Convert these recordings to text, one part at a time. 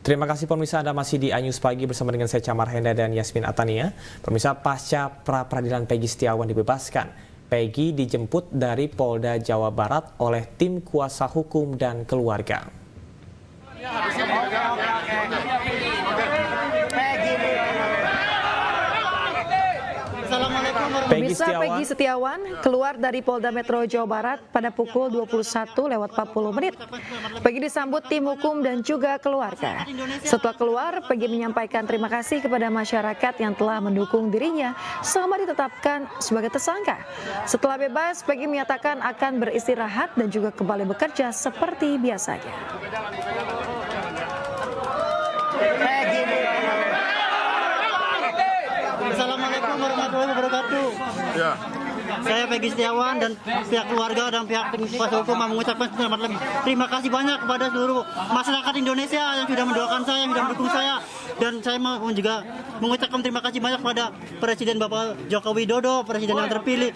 Terima kasih pemirsa, Anda masih di iNews Pagi bersama dengan saya Camar Henda dan Yasmin Atania. Pemirsa, pasca pra-peradilan Peggy Setiawan dibebaskan, Peggy dijemput dari Polda Jawa Barat oleh tim kuasa hukum dan keluarga. Peggy Setiawan keluar dari Polda Metro Jawa Barat pada pukul 21:40. Peggy disambut tim hukum dan juga keluarga. Setelah keluar, Peggy menyampaikan terima kasih kepada masyarakat yang telah mendukung dirinya selama ditetapkan sebagai tersangka. Setelah bebas, Peggy menyatakan akan beristirahat dan juga kembali bekerja seperti biasanya. Assalamualaikum warahmatullahi wabarakatuh. Ya. Saya Peggy Setiawan dan pihak keluarga dan pihak tim kuasa hukum mengucapkan terima kasih banyak kepada seluruh masyarakat Indonesia yang sudah mendoakan saya, yang sudah mendukung saya, dan saya mau juga mengucapkan terima kasih banyak kepada Presiden Bapak Joko Widodo, Presiden yang terpilih,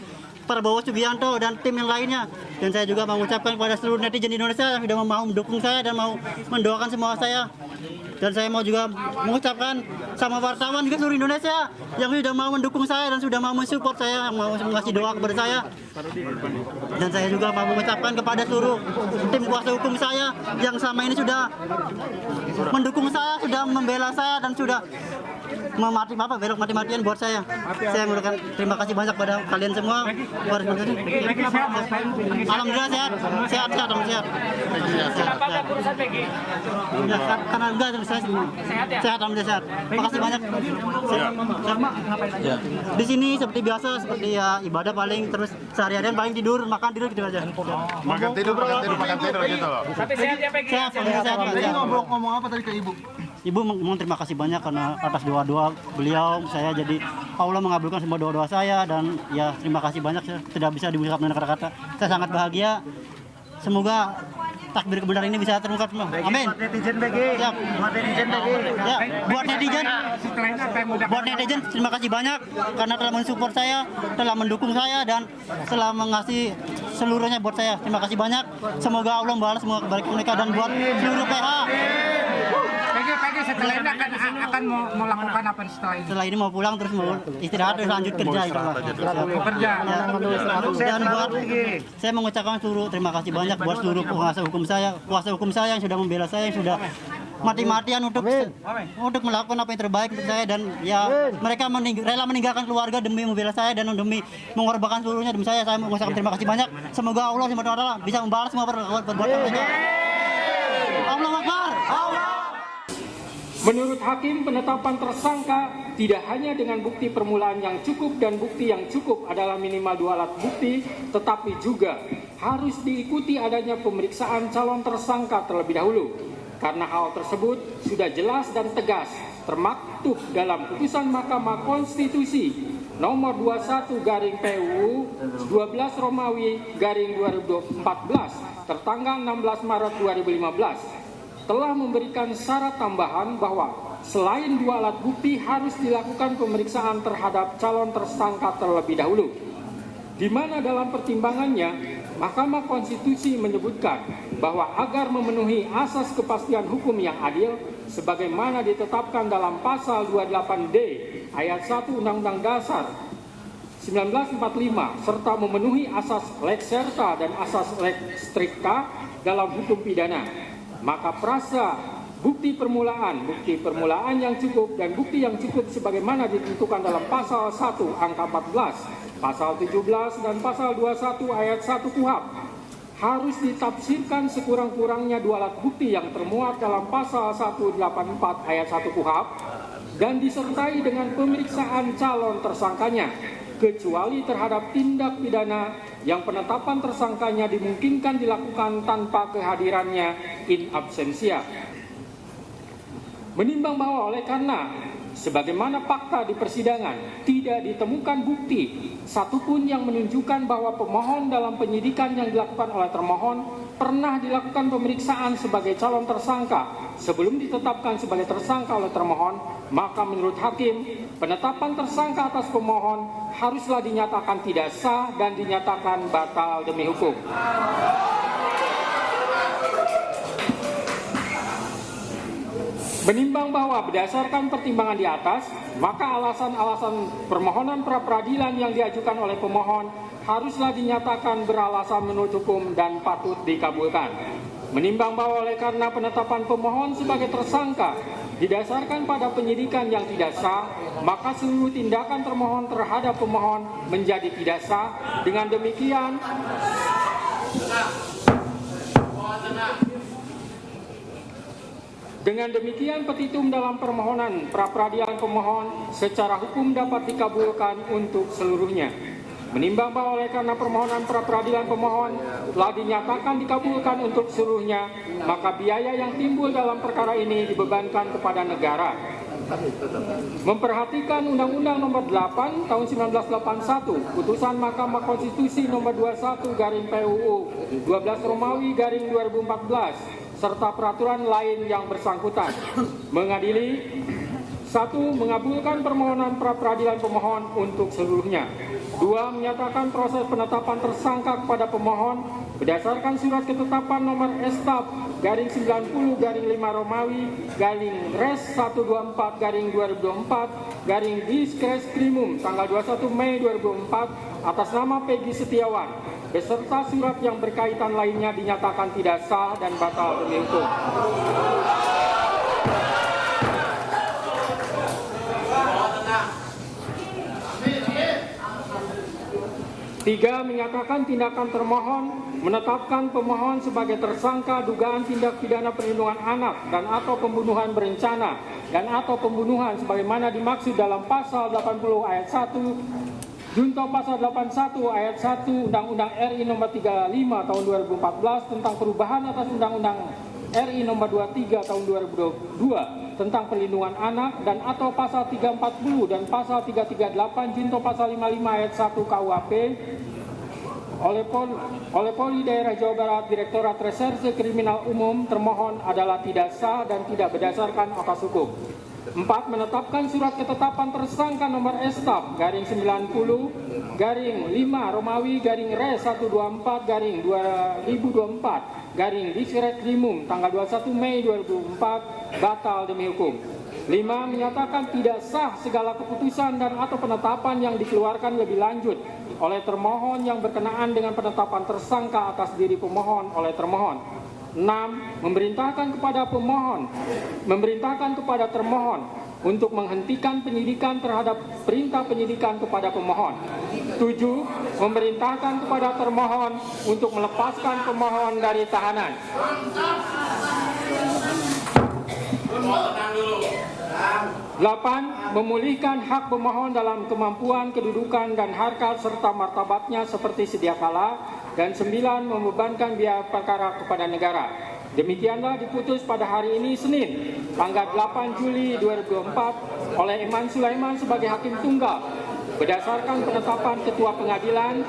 Prabowo Subianto dan tim yang lainnya. Dan saya juga mengucapkan kepada seluruh netizen Indonesia yang sudah mau mendukung saya dan mau mendoakan semua saya. Dan saya mau juga mengucapkan sama wartawan juga seluruh Indonesia yang sudah mau mendukung saya dan sudah mau mensupport saya, mau mengasih doa kepada saya. Dan saya juga mau mengucapkan kepada seluruh tim kuasa hukum saya yang selama ini sudah mendukung saya, sudah membela saya dan sudah belok mati-matian buat saya. Saya mengucapkan terima kasih banyak pada kalian semua. Alhamdulillah sehat. Sehat. Karena enggak sehat, alhamdulillah sehat. Makasih banyak. Di sini seperti biasa, seperti ya ibadah paling, terus sehari-harian paling tidur, makan tidur gitu aja. Makan tidur gitu loh. Tapi sehat ya Peggy. Sehat. Tadi ngomong apa tadi ke Ibu? Ibu memang terima kasih banyak karena atas doa-doa beliau saya jadi Allah mengabulkan semua doa-doa saya, dan ya terima kasih banyak, saya tidak bisa diucapkan dengan kata-kata. Saya sangat bahagia. Semoga takbir kebenaran ini bisa terungkap semua. Amin. Ya, buat netizen terima kasih banyak karena telah mensupport saya, telah mendukung saya, dan telah mengasih seluruhnya buat saya. Terima kasih banyak. Semoga Allah membalas semua kebaikan mereka, dan buat seluruh PH. Peggy setelah ini akan mau lakukan apa setelah ini? Setelah ini mau pulang, terus mau istirahat, terus lanjut kerja. Kerja. Dan buat saya mengucapkan seluruh terima kasih banyak buat seluruh kuasa hukum saya yang sudah membela saya, yang sudah mati-matian untuk melakukan apa yang terbaik untuk saya, dan ya mereka rela meninggalkan keluarga demi membela saya dan demi mengorbankan seluruhnya demi saya. Saya mengucapkan terima kasih banyak. Semoga Allah SWT bisa membalas semua perbuatan mereka. Allah Akbar. Menurut hakim, penetapan tersangka tidak hanya dengan bukti permulaan yang cukup, dan bukti yang cukup adalah minimal 2 alat bukti, tetapi juga harus diikuti adanya pemeriksaan calon tersangka terlebih dahulu. Karena hal tersebut sudah jelas dan tegas termaktub dalam putusan Mahkamah Konstitusi nomor 21/PUU 12 Romawi /2014 tertanggal 16 Maret 2015. Telah memberikan syarat tambahan bahwa selain 2 alat bukti harus dilakukan pemeriksaan terhadap calon tersangka terlebih dahulu. Di mana dalam pertimbangannya, Mahkamah Konstitusi menyebutkan bahwa agar memenuhi asas kepastian hukum yang adil, sebagaimana ditetapkan dalam pasal 28D ayat 1 Undang-Undang Dasar 1945, serta memenuhi asas lex serta dan asas lex stricta dalam hukum pidana, maka frasa bukti permulaan yang cukup dan bukti yang cukup sebagaimana ditentukan dalam pasal 1 angka 14, pasal 17 dan pasal 21 ayat 1 KUHP harus ditafsirkan sekurang-kurangnya 2 alat bukti yang termuat dalam pasal 184 ayat 1 KUHP dan disertai dengan pemeriksaan calon tersangkanya, kecuali terhadap tindak pidana yang penetapan tersangkanya dimungkinkan dilakukan tanpa kehadirannya in absentia. Menimbang bahwa oleh karena sebagaimana fakta di persidangan tidak ditemukan bukti satupun yang menunjukkan bahwa pemohon dalam penyidikan yang dilakukan oleh termohon pernah dilakukan pemeriksaan sebagai calon tersangka sebelum ditetapkan sebagai tersangka oleh termohon, maka menurut hakim, penetapan tersangka atas pemohon haruslah dinyatakan tidak sah dan dinyatakan batal demi hukum. Menimbang bahwa berdasarkan pertimbangan di atas, maka alasan-alasan permohonan pra-peradilan yang diajukan oleh pemohon haruslah dinyatakan beralasan menurut hukum dan patut dikabulkan. Menimbang bahwa oleh karena penetapan pemohon sebagai tersangka didasarkan pada penyidikan yang tidak sah, maka seluruh tindakan termohon terhadap pemohon menjadi tidak sah. Dengan demikian, petitum dalam permohonan pra-peradilan pemohon secara hukum dapat dikabulkan untuk seluruhnya. Menimbang bahwa oleh karena permohonan pra-peradilan pemohon telah dinyatakan dikabulkan untuk seluruhnya, maka biaya yang timbul dalam perkara ini dibebankan kepada negara. Memperhatikan Undang-Undang Nomor 8 Tahun 1981, Putusan Mahkamah Konstitusi Nomor 21/PUU 12 Romawi / 2014, serta peraturan lain yang bersangkutan. Mengadili: 1. Mengabulkan permohonan pra-peradilan pemohon untuk seluruhnya. 2. Menyatakan proses penetapan tersangka kepada pemohon berdasarkan surat ketetapan nomor STAP/90/5 Romawi /Res 124/2024 tanggal 21 Mei 2004 atas nama Peggy Setiawan beserta surat yang berkaitan lainnya dinyatakan tidak sah dan batal demi hukum. 3. Menyatakan tindakan termohon menetapkan pemohon sebagai tersangka dugaan tindak pidana perlindungan anak dan atau pembunuhan berencana dan atau pembunuhan sebagaimana dimaksud dalam pasal 80 ayat 1 junto pasal 81 ayat 1 Undang-Undang RI Nomor 35 Tahun 2014 tentang perubahan atas Undang-Undang RI Nomor 23 Tahun 2022 tentang perlindungan anak dan atau pasal 340 dan pasal 338 junto pasal 55 ayat 1 KUHP oleh Polri Daerah Jawa Barat Direktorat Reserse Kriminal Umum termohon adalah tidak sah dan tidak berdasarkan atas hukum. 4. Menetapkan surat ketetapan tersangka nomor STAP/90/5 Romawi /Res 124/2024 tanggal 21 Mei 2004 batal demi hukum. 5. Menyatakan tidak sah segala keputusan dan atau penetapan yang dikeluarkan lebih lanjut oleh termohon yang berkenaan dengan penetapan tersangka atas diri pemohon oleh termohon. 6. Memerintahkan kepada termohon untuk menghentikan penyidikan terhadap perintah penyidikan kepada pemohon. 7. Memerintahkan kepada termohon untuk melepaskan pemohon dari tahanan. 8. Memulihkan hak pemohon dalam kemampuan, kedudukan, dan harkat serta martabatnya seperti sedia kala. Dan 9. Membebankan biaya perkara kepada negara. Demikianlah diputus pada hari ini Senin, tanggal 8 Juli 2024 oleh Eman Sulaiman sebagai hakim tunggal. Berdasarkan penetapan Ketua Pengadilan,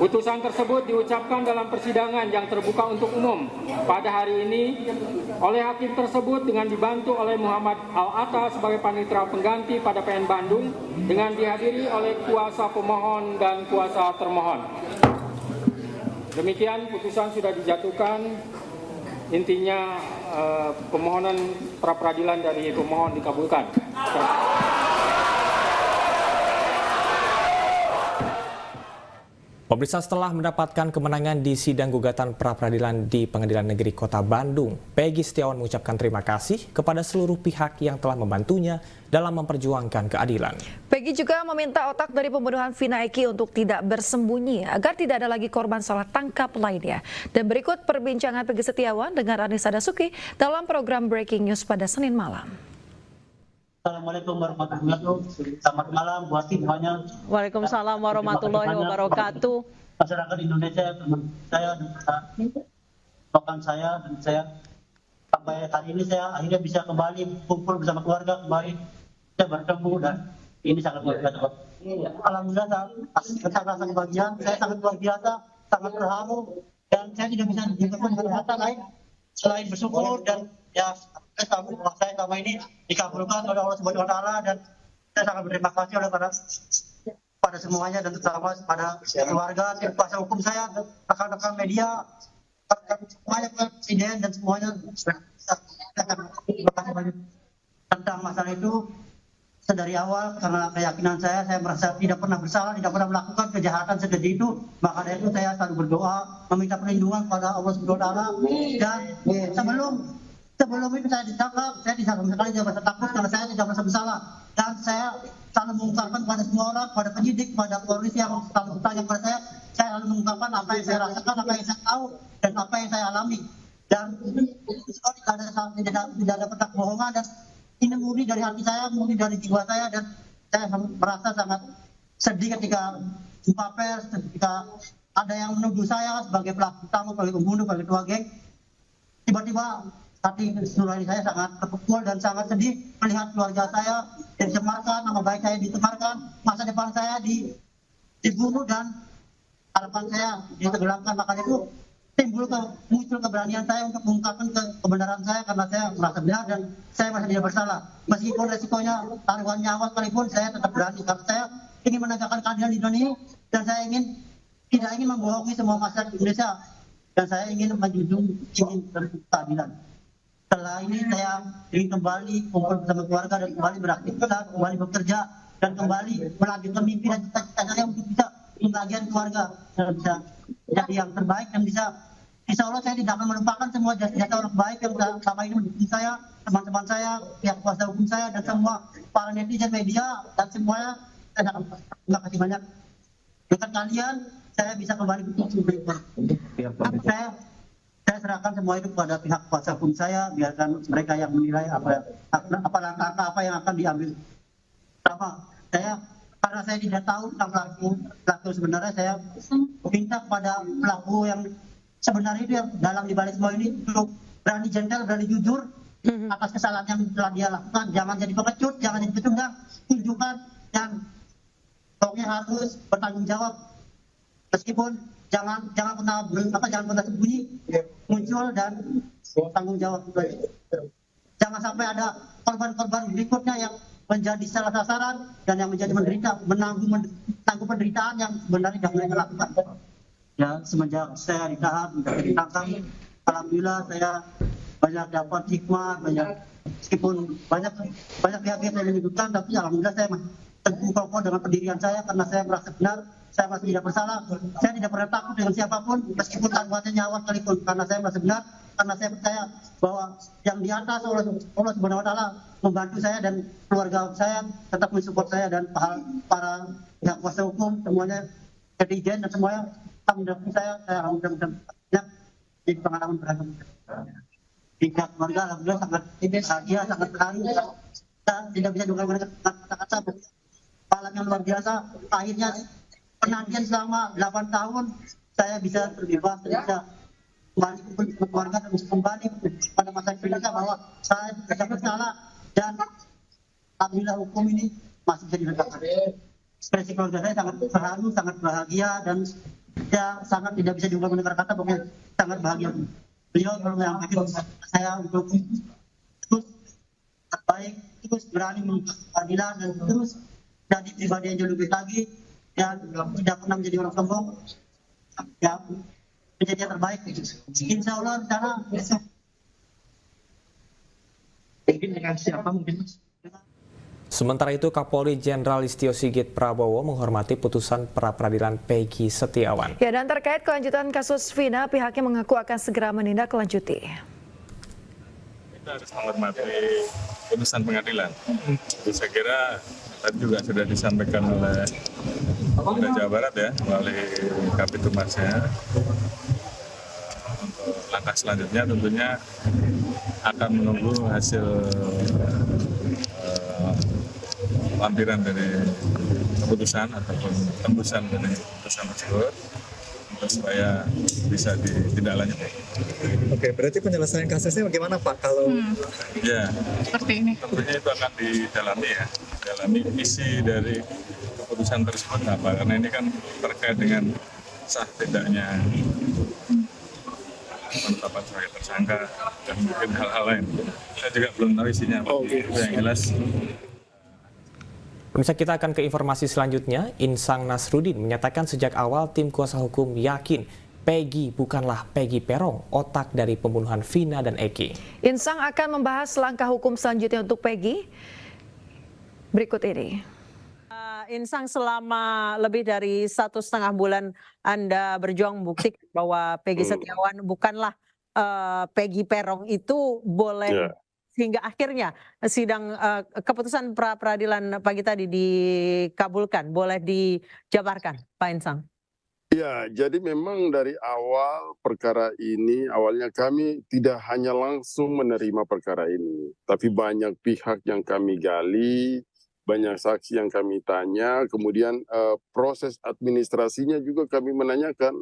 putusan tersebut diucapkan dalam persidangan yang terbuka untuk umum pada hari ini oleh hakim tersebut dengan dibantu oleh Muhammad Al-Atta sebagai panitera pengganti pada PN Bandung dengan dihadiri oleh kuasa pemohon dan kuasa termohon. Demikian putusan sudah dijatuhkan. Intinya permohonan pra-peradilan dari pemohon dikabulkan. Pemirsa, setelah mendapatkan kemenangan di sidang gugatan pra-peradilan di Pengadilan Negeri Kota Bandung, Peggy Setiawan mengucapkan terima kasih kepada seluruh pihak yang telah membantunya dalam memperjuangkan keadilan. Peggy juga meminta otak dari pembunuhan Vina Eki untuk tidak bersembunyi agar tidak ada lagi korban salah tangkap lainnya. Dan berikut perbincangan Peggy Setiawan dengan Anissa Dasuki dalam program Breaking News pada Senin malam. Assalamualaikum warahmatullahi wabarakatuh. Selamat malam buat semuanya. Waalaikumsalam warahmatullahi wabarakatuh. Masyarakat Indonesia, teman saya, rekan saya, dan saya sampai hari ini saya akhirnya bisa kembali kumpul bersama keluarga, kembali saya bertemu dan ini sangat luar biasa. Alhamdulillah, saya rasa kebahagiaan, saya sangat luar biasa, sangat terharu dan saya tidak bisa mengucapkan kata lain selain bersyukur dan ya saya selama ini dikabulkan oleh Allah Subhanahu wa Ta'ala dan saya sangat berterima kasih oleh pada semuanya dan terutama pada keluarga, kuasa hukum saya, rekan-rekan media, semuanya presiden dan semuanya terima kasih banyak tentang masalah itu. Dari awal karena keyakinan saya merasa tidak pernah bersalah, tidak pernah melakukan kejahatan seperti itu. Maka dari itu saya selalu berdoa meminta perlindungan kepada Allah SWT. Dan sebelum itu saya ditangkap, saya tidak sama sekali tidak merasa takut karena saya tidak merasa bersalah. Dan saya selalu mengungkapkan kepada semua orang, pada penyidik, pada polisi yang selalu bertanya kepada saya selalu mengungkapkan apa yang saya rasakan, apa yang saya tahu, dan apa yang saya alami. Dan tidak ada petak bohongan, dan ini murni dari hati saya, murni dari jiwa saya, dan saya merasa sangat sedih ketika jumpa pers, ketika ada yang menuduh saya sebagai pelaku utama, sebagai pembunuh, sebagai ketua geng. Tiba-tiba hati nurani saya sangat terpukul dan sangat sedih melihat keluarga saya dicemarkan, nama baik saya dicemarkan, masa depan saya dibunuh, dan harapan saya ditenggelamkan. Maka itu muncul keberanian saya untuk mengungkapkan kebenaran saya karena saya merasa benar dan saya merasa tidak bersalah. Meskipun resikonya taruhan nyawa sekalipun, saya tetap berani karena saya ingin menegakkan keadilan di Indonesia, dan saya tidak ingin membohongi semua masyarakat Indonesia, dan saya ingin menjunjung keadilan. Setelah ini saya ingin kembali kumpul bersama keluarga dan kembali beraktivitas, kembali bekerja, dan kembali melanjutkan mimpi dan cita-cita saya untuk bisa membagian keluarga dan bisa jadi yang terbaik, dan insya Allah saya tidak akan melupakan semua jasa orang baik yang selama ini mendukung saya, teman-teman saya, pihak kuasa hukum saya, dan semua para netizen, media, dan semuanya. Terima kasih banyak. Dengan kalian saya bisa kembali berkumpul. Saya serahkan semua itu kepada pihak kuasa hukum saya, biarkan mereka yang menilai apa langkah apa yang akan diambil. Karena saya tidak tahu tentang pelaku sebenarnya, saya minta kepada pelaku yang sebenarnya itu yang dalam dibalik semua ini untuk berani gentle, berani jujur atas kesalahan yang telah dia lakukan. Jangan jadi pengecut, jangan jadi pecundang, tunjukkan, dan pokoknya harus bertanggung jawab. Meskipun jangan pernah sembunyi, muncul dan tanggung jawab. Jangan sampai ada korban-korban berikutnya yang menjadi salah sasaran dan yang menjadi menanggung penderitaan yang sebenarnya tidak mereka lakukan. Ya, semenjak saya ditahan, ditangkap, alhamdulillah saya banyak dapat hikmah, meskipun banyak pihak yang saya menyebutkan, tapi alhamdulillah saya teguh kokoh dengan pendirian saya karena saya merasa benar, saya masih tidak bersalah, saya tidak pernah takut dengan siapapun, meskipun taruhannya nyawa sekalipun, karena saya merasa benar, karena saya percaya bahwa yang di atas Allah Subhanahu wa Ta'ala membantu saya dan keluarga saya tetap mensupport saya, dan para pihak kuasa hukum semuanya, netizen dan semuanya tetap mendukung saya alhamdulillah di pengalaman beragam. Pihak keluarga alhamdulillah sangat bahagia, sangat senang, dan tidak bisa diungkapkan kata-kata. Pahala yang luar biasa, akhirnya penantian selama 8 tahun saya bisa terbebas, bisa kembali ke keluarga dan kembali pada masa Indonesia bahwa saya tidak bersalah, dan alhamdulillah hukum ini masih bisa ditegakkan. Ekspresi keluarga saya sangat terharu, sangat bahagia, dan saya sangat tidak bisa diungkapkan dengan kata, pokoknya sangat bahagia. Beliau selalu menyampaikan saya untuk terus terbaik, terus berani menuntut keadilan, dan terus jadi pribadi yang jauh lebih lagi, dan tidak pernah menjadi orang sombong, ya menjadi yang terbaik. Insya Allah cara besok mungkin dengan siapa mungkin. Sementara itu, Kapolri Jenderal Listio Sigit Prabowo menghormati putusan pra-peradilan Peggy Setiawan. Ya, dan terkait kelanjutan kasus Vina, pihaknya mengaku akan segera menindaklanjuti. Kita harus menghormati putusan pengadilan. Saya kira tadi juga sudah disampaikan oleh Polda Jawa Barat ya, melalui Kapitumasnya. Untuk langkah selanjutnya tentunya akan menunggu hasil lampiran dari keputusan ataupun tembusan dari keputusan tersebut supaya bisa ditindaklanjuti. Oke, berarti penyelesaian kasusnya bagaimana Pak? Kalau ya seperti ini, tentunya itu akan didalami ya, dalami isi dari keputusan tersebut apa, karena ini kan terkait dengan sah tidaknya penetapan sebagai tersangka dan mungkin hal-hal lain. Saya juga belum tahu isinya apa. Yang jelas. Pemirsa, kita akan ke informasi selanjutnya. Insang Nasruddin menyatakan sejak awal tim kuasa hukum yakin Peggy bukanlah Peggy Peron, otak dari pembunuhan Vina dan Eki. Insang akan membahas langkah hukum selanjutnya untuk Peggy. Berikut ini. Insang, selama lebih dari 1,5 bulan Anda berjuang membuktikan bahwa Peggy Setiawan bukanlah Peggy Peron itu boleh sehingga akhirnya sidang keputusan pra peradilan pagi tadi dikabulkan, boleh dijabarkan, Pak Insang? Ya, jadi memang dari awal perkara ini, awalnya kami tidak hanya langsung menerima perkara ini, tapi banyak pihak yang kami gali, banyak saksi yang kami tanya, kemudian proses administrasinya juga kami menanyakan,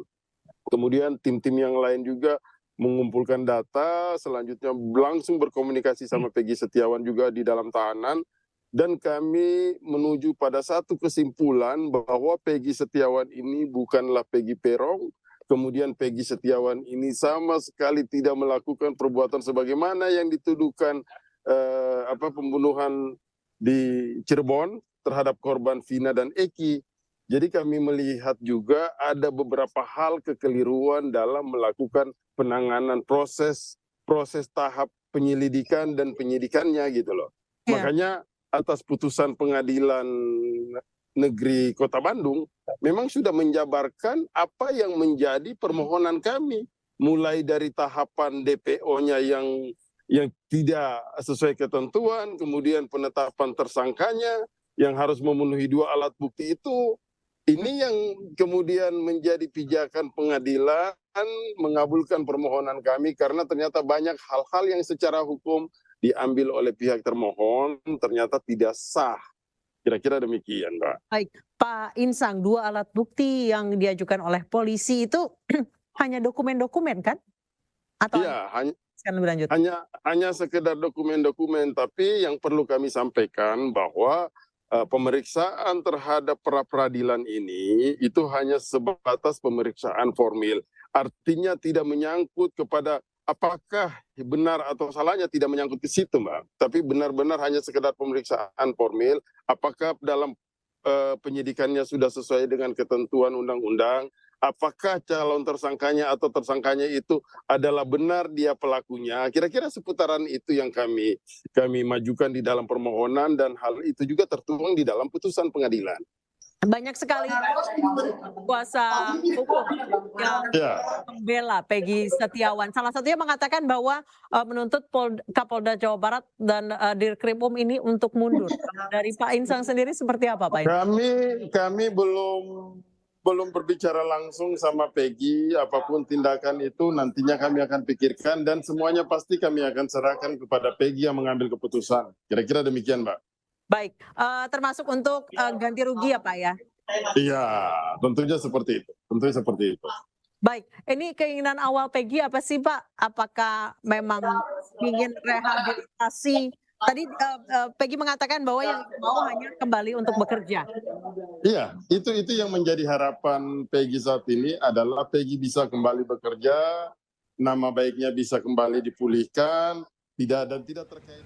kemudian tim-tim yang lain juga mengumpulkan data, selanjutnya langsung berkomunikasi sama Peggy Setiawan juga di dalam tahanan, dan kami menuju pada satu kesimpulan bahwa Peggy Setiawan ini bukanlah Peggy Peron, kemudian Peggy Setiawan ini sama sekali tidak melakukan perbuatan sebagaimana yang dituduhkan pembunuhan di Cirebon terhadap korban Vina dan Eki. Jadi kami melihat juga ada beberapa hal kekeliruan dalam melakukan penanganan proses tahap penyelidikan dan penyidikannya gitu loh. Makanya atas putusan Pengadilan Negeri Kota Bandung memang sudah menjabarkan apa yang menjadi permohonan kami, mulai dari tahapan DPO-nya yang tidak sesuai ketentuan, kemudian penetapan tersangkanya yang harus memenuhi 2 alat bukti itu. Ini yang kemudian menjadi pijakan pengadilan mengabulkan permohonan kami karena ternyata banyak hal-hal yang secara hukum diambil oleh pihak termohon ternyata tidak sah. Kira-kira demikian, Mbak. Baik, Pak Insang, 2 alat bukti yang diajukan oleh polisi itu hanya dokumen-dokumen kan? Atau iya, lebih lanjut? Hanya sekedar dokumen-dokumen, tapi yang perlu kami sampaikan bahwa pemeriksaan terhadap pra-peradilan ini itu hanya sebatas pemeriksaan formil. Artinya tidak menyangkut kepada apakah benar atau salahnya, tidak menyangkut ke situ, Mbak. Tapi benar-benar hanya sekedar pemeriksaan formil, apakah dalam penyidikannya sudah sesuai dengan ketentuan undang-undang, apakah calon tersangkanya atau tersangkanya itu adalah benar dia pelakunya. Kira-kira seputaran itu yang kami majukan di dalam permohonan, dan hal itu juga tertuang di dalam putusan pengadilan. Banyak sekali kuasa hukum yang membela Peggy Setiawan. Salah satunya mengatakan bahwa menuntut Kapolda Jawa Barat dan Dirkrimum ini untuk mundur. Dari Pak Insang sendiri seperti apa, Pak Insang? Kami belum berbicara langsung sama Peggy. Apapun tindakan itu nantinya kami akan pikirkan, dan semuanya pasti kami akan serahkan kepada Peggy yang mengambil keputusan. Kira-kira demikian, Mbak. Baik, termasuk untuk ganti rugi ya Pak ya? Iya, tentunya seperti itu. Baik, ini keinginan awal Peggy apa sih Pak? Apakah memang ingin rehabilitasi? Tadi Peggy mengatakan bahwa yang mau hanya kembali untuk bekerja. Iya, itu yang menjadi harapan Peggy saat ini adalah Peggy bisa kembali bekerja, nama baiknya bisa kembali dipulihkan, tidak terkait.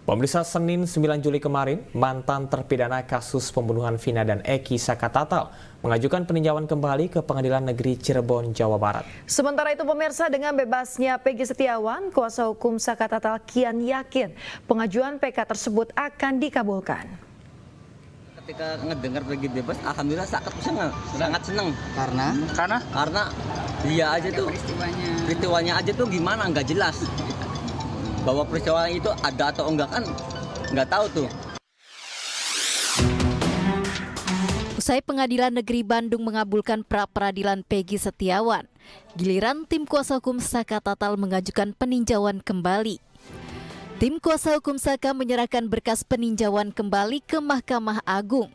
Pemirsa, Senin 9 Juli kemarin, mantan terpidana kasus pembunuhan Vina dan Eki Sakatatal mengajukan peninjauan kembali ke Pengadilan Negeri Cirebon, Jawa Barat. Sementara itu pemirsa, dengan bebasnya Peggy Setiawan, kuasa hukum Sakatatal kian yakin pengajuan PK tersebut akan dikabulkan. Ketika ngedengar Peggy bebas, alhamdulillah sangat senang. Karena dia aja tuh peristiwanya aja tuh gimana, nggak jelas. Bahwa peristiwa itu ada atau enggak kan nggak tahu tuh. Usai Pengadilan Negeri Bandung mengabulkan pra-peradilan Peggy Setiawan, giliran tim kuasa hukum Sakatatal mengajukan peninjauan kembali. Tim kuasa hukum Saka menyerahkan berkas peninjauan kembali ke Mahkamah Agung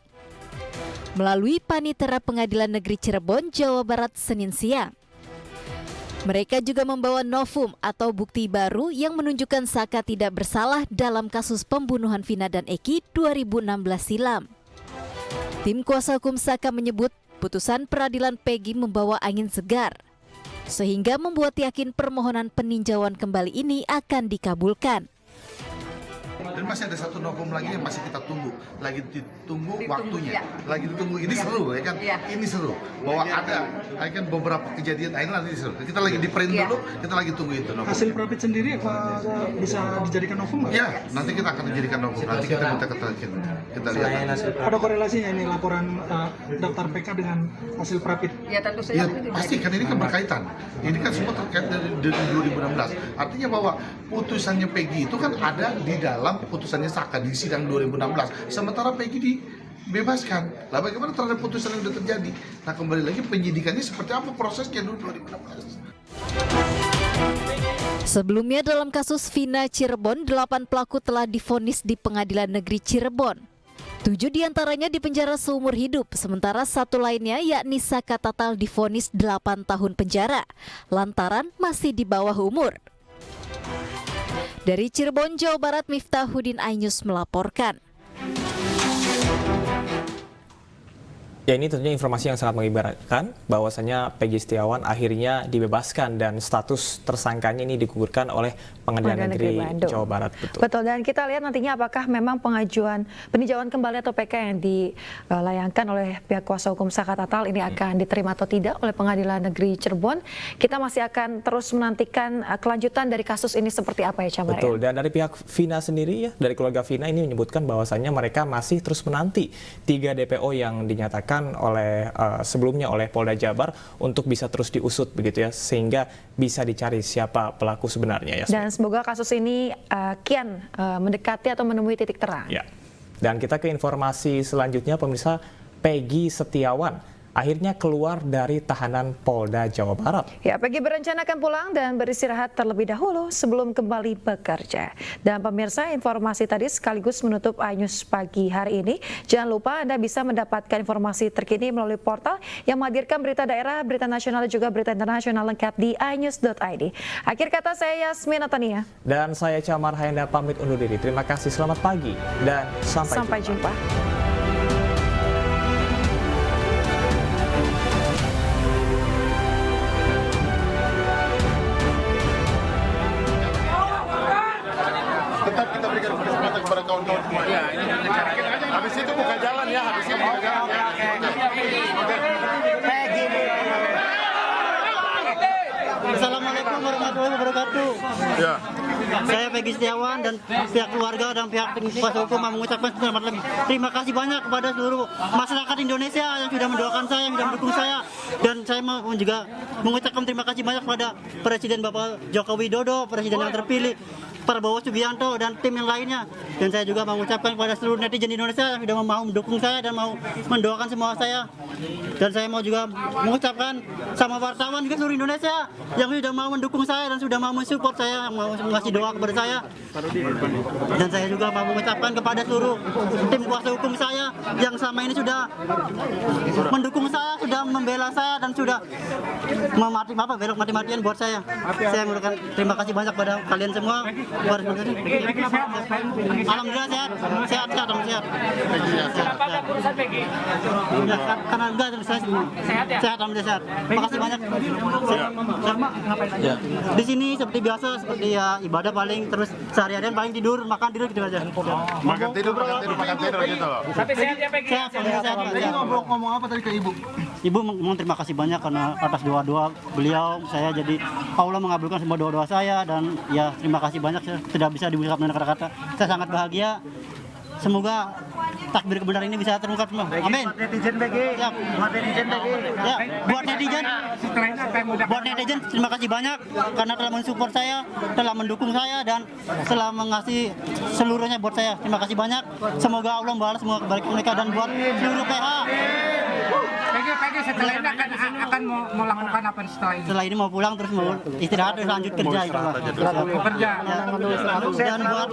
melalui Panitera Pengadilan Negeri Cirebon, Jawa Barat, Senin siang. Mereka juga membawa novum atau bukti baru yang menunjukkan Saka tidak bersalah dalam kasus pembunuhan Vina dan Eki 2016 silam. Tim kuasa hukum Saka menyebut putusan peradilan Peggy membawa angin segar, sehingga membuat yakin permohonan peninjauan kembali ini akan dikabulkan. Dan masih ada satu novum lagi yang masih kita tunggu. Lagi ditunggu waktunya. Lagi ditunggu. Ini seru ya kan? Ini seru. Bahwa ada kan beberapa kejadian. Ini nanti seru. Kita lagi di print dulu, kita lagi tunggu itu novum. Hasil Prapit sendiri apa bisa dijadikan novum nggak? Ya, nanti kita akan dijadikan novum. Nanti kita minta keterangan. Kita lihat. Ada korelasinya ini laporan daftar PK dengan hasil Prapit? Ya tentu saja. Ya, pasti kan ini kan berkaitan. Ini kan semua terkait dari 2016. Artinya bahwa putusannya Peggy itu kan ada di dalam putusannya Saka di sidang 2016. Sementara Peggy dibebaskan. Lah bagaimana terhadap putusan yang sudah terjadi? Nah kembali lagi penyidikannya seperti apa prosesnya dulu 2016. Sebelumnya dalam kasus Vina Cirebon, 8 pelaku telah divonis di Pengadilan Negeri Cirebon. 7 diantaranya dipenjara seumur hidup, sementara 1 lainnya yakni Saka Tatal divonis 8 tahun penjara, lantaran masih di bawah umur. Dari Cirebon, Jawa Barat, Miftahuddin Ainus melaporkan. Ya, ini tentunya informasi yang sangat mengibaratkan bahwasanya Peggy Setiawan akhirnya dibebaskan dan status tersangkanya ini digugurkan oleh Pengadilan Negeri Jawa Barat. Betul, dan kita lihat nantinya apakah memang peninjauan kembali atau PK yang dilayangkan oleh pihak kuasa hukum Saka Tatal ini akan diterima atau tidak oleh Pengadilan Negeri Cirebon. Kita masih akan terus menantikan kelanjutan dari kasus ini seperti apa ya, Camar. Betul, dan dari pihak Vina sendiri ya, dari keluarga Vina ini menyebutkan bahwasannya mereka masih terus menanti 3 DPO yang dinyatakan oleh sebelumnya oleh Polda Jabar untuk bisa terus diusut begitu ya, sehingga bisa dicari siapa pelaku sebenarnya ya. Dan semoga kasus ini kian mendekati atau menemui titik terang. Ya. Dan kita ke informasi selanjutnya, pemirsa. Peggy Setiawan akhirnya keluar dari tahanan Polda Jawa Barat. Ya, Peggy berencana akan pulang dan beristirahat terlebih dahulu sebelum kembali bekerja. Dan pemirsa, informasi tadi sekaligus menutup iNews pagi hari ini. Jangan lupa Anda bisa mendapatkan informasi terkini melalui portal yang menghadirkan berita daerah, berita nasional dan juga berita internasional lengkap di inews.id. Akhir kata, saya Yasmin Atania. Dan saya Camar Hayanda pamit undur diri. Terima kasih, selamat pagi dan sampai jumpa. Tetap kita berikan kesempatan kepada kawan-kawan semua. Ya, habis itu buka jalan ya, habis itu buka jalan ya. Assalamualaikum warahmatullahi wabarakatuh. Ya. Saya Peggy Setiawan dan pihak keluarga dan pihak kuasa hukum mengucapkan terima kasih banyak kepada seluruh masyarakat Indonesia yang sudah mendoakan saya, yang sudah mendukung saya, dan saya mau juga mengucapkan terima kasih banyak kepada Presiden Bapak Joko Widodo, Presiden yang terpilih, Prabowo Subianto dan tim yang lainnya. Dan saya juga mengucapkan kepada seluruh netizen Indonesia yang sudah mau mendukung saya dan mau mendoakan semua saya. Dan saya mau juga mengucapkan sama wartawan juga seluruh Indonesia yang sudah mau mendukung saya dan sudah mau mensupport saya, yang mau mengasih doa kepada saya. Dan saya juga mau mengucapkan kepada seluruh tim kuasa hukum saya yang selama ini sudah mendukung saya, sudah membela saya dan sudah belok mati-matian buat saya. Saya mengucapkan terima kasih banyak pada kalian semua. Alhamdulillah sehat. Karena enggak sehat, alhamdulillah sehat. Terima kasih banyak. Di sini seperti biasa, seperti ya ibadah paling, terus sehari-harian paling tidur, makan tidur gitu aja. Makan tidur gitu loh. Tapi sehat ya Peggy. Sehat. Peggy ngomong apa tadi ke Ibu? Ibu mau terima kasih banyak karena atas doa-doa beliau saya jadi Allah mengabulkan semua doa-doa saya, dan ya terima kasih banyak sudah bisa diucapkan dengan kata-kata. Saya sangat bahagia. Semoga takbir kebenaran ini bisa terungkap semua. Amin. Netizen Peggy. Siap. Ya, buat netizen terima kasih banyak karena telah mensupport saya, telah mendukung saya, dan telah mengasih seluruhnya buat saya. Terima kasih banyak. Semoga Allah membalas semua kebaikan mereka, dan buat seluruh PH. Peggy setelah ini akan mau lakukan apa setelah ini? Setelah ini mau pulang, terus mau istirahat, terus lanjut kerja. Kerja. Dan buat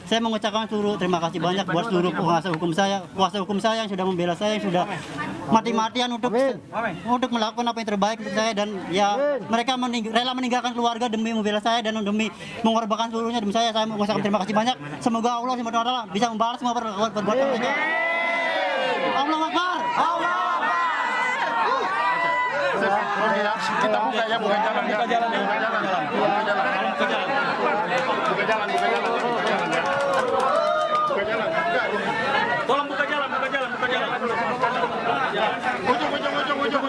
saya mengucapkan terima kasih banyak buat seluruh kuasa hukum saya yang sudah membela saya, yang sudah mati-matian untuk melakukan apa yang terbaik untuk saya, dan ya mereka rela meninggalkan keluarga demi membela saya dan demi mengorbankan seluruhnya demi saya. Saya mengucapkan terima kasih banyak. Semoga Allah SWT bisa membalas semua perbuatan mereka. Allahu Akbar. Kita buka ya, buka jalan ya. Buka jalan. Tolong buka jalan, buka jalan, buka jalan. Ujung.